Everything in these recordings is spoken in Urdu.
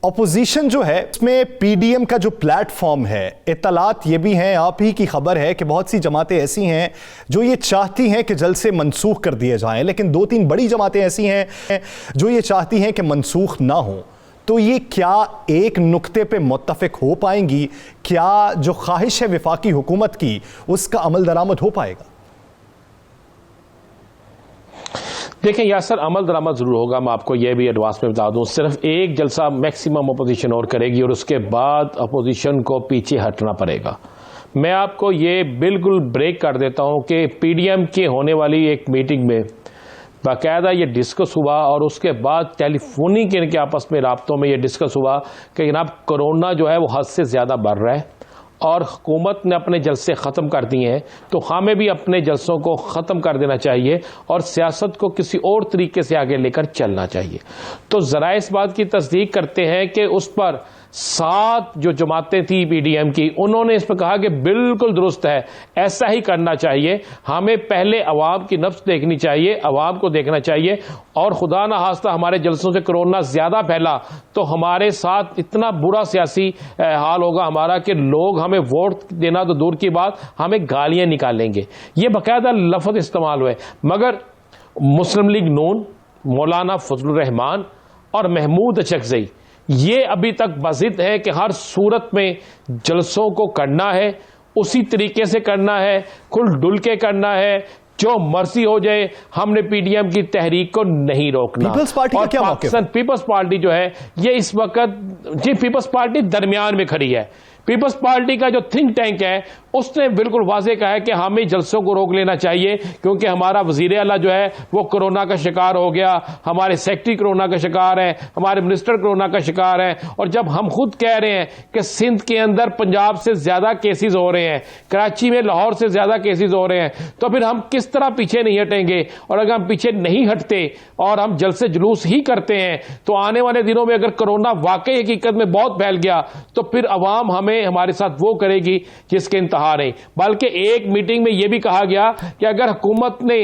اپوزیشن جو ہے اس میں پی ڈی ایم کا جو پلیٹ فارم ہے، اطلاعات یہ بھی ہیں، آپ ہی کی خبر ہے کہ بہت سی جماعتیں ایسی ہیں جو یہ چاہتی ہیں کہ جلسے منسوخ کر دیے جائیں، لیکن 2-3 بڑی جماعتیں ایسی ہیں جو یہ چاہتی ہیں کہ منسوخ نہ ہوں۔ تو یہ کیا ایک نقطے پہ متفق ہو پائیں گی؟ کیا جو خواہش ہے وفاقی حکومت کی اس کا عمل درآمد ہو پائے گا؟ دیکھیں یاسر، عمل درآمد ضرور ہوگا۔ میں آپ کو یہ بھی ایڈوانس میں بتا دوں، صرف ایک جلسہ میکسیمم اپوزیشن اور کرے گی اور اس کے بعد اپوزیشن کو پیچھے ہٹنا پڑے گا۔ میں آپ کو یہ بالکل بریک کر دیتا ہوں کہ پی ڈی ایم کی ہونے والی ایک میٹنگ میں باقاعدہ یہ ڈسکس ہوا اور اس کے بعد ٹیلی فونک ان کے آپس میں رابطوں میں یہ ڈسکس ہوا کہ جناب کرونا جو ہے وہ حد سے زیادہ بڑھ رہا ہے اور حکومت نے اپنے جلسے ختم کر دیے ہیں، تو ہمیں بھی اپنے جلسوں کو ختم کر دینا چاہیے اور سیاست کو کسی اور طریقے سے آگے لے کر چلنا چاہیے۔ تو ذرائع اس بات کی تصدیق کرتے ہیں کہ اس پر 7 جو جماعتیں تھیں پی ڈی ایم کی، انہوں نے اس پہ کہا کہ بالکل درست ہے، ایسا ہی کرنا چاہیے، ہمیں پہلے عوام کی نبض دیکھنی چاہیے، عوام کو دیکھنا چاہیے، اور خدا نہ خواستہ ہمارے جلسوں سے کرونا زیادہ پھیلا تو ہمارے ساتھ اتنا برا سیاسی حال ہوگا ہمارا کہ لوگ ہمیں ووٹ دینا تو دور کی بات، ہمیں گالیاں نکالیں گے۔ یہ باقاعدہ لفظ استعمال ہوئے، مگر مسلم لیگ نون، مولانا فضل الرحمان اور محمود اچکزئی یہ ابھی تک بضد ہے کہ ہر صورت میں جلسوں کو کرنا ہے، اسی طریقے سے کرنا ہے، کھل ڈل کے کرنا ہے، جو مرضی ہو جائے، ہم نے پی ڈی ایم کی تحریک کو نہیں روکنا۔ پیپلز پارٹی کا کیا موقف ہے؟ پیپلز پارٹی جو ہے یہ اس وقت پیپلز پارٹی درمیان میں کھڑی ہے۔ پیپلز پارٹی کا جو تھنک ٹینک ہے اس نے بالکل واضح کہا ہے کہ ہمیں جلسوں کو روک لینا چاہیے کیونکہ ہمارا وزیر اعلیٰ جو ہے وہ کرونا کا شکار ہو گیا، ہمارے سیکٹری کرونا کا شکار ہیں، ہمارے منسٹر کرونا کا شکار ہیں، اور جب ہم خود کہہ رہے ہیں کہ سندھ کے اندر پنجاب سے زیادہ کیسز ہو رہے ہیں، کراچی میں لاہور سے زیادہ کیسز ہو رہے ہیں، تو پھر ہم کس طرح پیچھے نہیں ہٹیں گے؟ اور اگر ہم پیچھے نہیں ہٹتے اور ہم جلسے جلوس ہی کرتے ہیں تو آنے والے دنوں میں اگر کرونا واقعی حقیقت میں بہت پھیل گیا تو پھر عوام ہمارے ساتھ وہ کرے گی جس کے انتہا نہیں۔ بلکہ ایک میٹنگ میں یہ بھی کہا گیا کہ اگر حکومت نے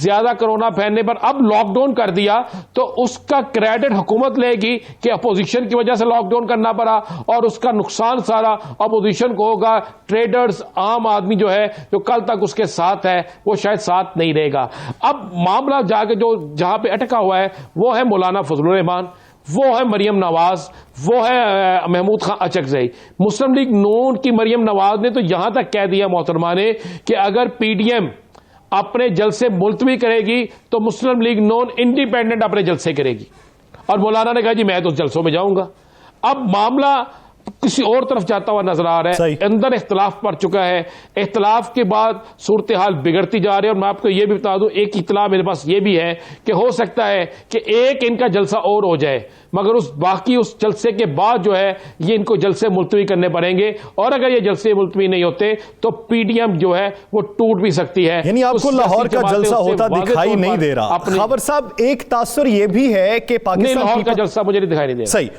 زیادہ کرونا پھیلنے پر اب لاک ڈاؤن کر دیا تو اس کا کریڈٹ حکومت لے گی کہ اپوزیشن کی وجہ سے لاک ڈاؤن کرنا پڑا، اور اس کا نقصان سارا اپوزیشن کو ہوگا۔ ٹریڈرز، عام آدمی جو ہے جو کل تک اس کے ساتھ ہے وہ شاید ساتھ نہیں رہے گا۔ اب معاملہ جہاں پہ اٹکا ہوا ہے وہ ہے مولانا فضل الرحمان، وہ ہے مریم نواز، وہ ہے محمود خان اچکزئی۔ مسلم لیگ نون کی مریم نواز نے تو یہاں تک کہہ دیا محترمہ نے کہ اگر پی ڈی ایم اپنے جلسے ملتوی کرے گی تو مسلم لیگ نون انڈیپینڈنٹ اپنے جلسے کرے گی، اور مولانا نے کہا جی میں تو جلسوں میں جاؤں گا۔ اب معاملہ کسی اور طرف جاتا ہوا نظر آ رہا ہے، اندر اختلاف پڑ چکا ہے، اختلاف کے بعد صورتحال بگڑتی جا رہی ہے۔ اور میں آپ کو یہ بھی بتا دوں، ایک اطلاع میرے پاس یہ بھی ہے کہ ہو سکتا ہے کہ ایک ان کا جلسہ اور ہو جائے، مگر باقی اس جلسے کے بعد جو ہے یہ ان کو جلسے ملتوی کرنے پڑیں گے، اور اگر یہ جلسے ملتوی نہیں ہوتے تو پی ڈی ایم جو ہے وہ ٹوٹ بھی سکتی ہے۔ یعنی آپ کو لاہور کا جلسہ ہوتا دکھائی نہیں دے رہا؟ خبر صاحب ایک تاثر یہ بھی ہے کہ پاکستان لاہور کا جلسہ مجھے نہیں دکھائی نہیں دے رہا۔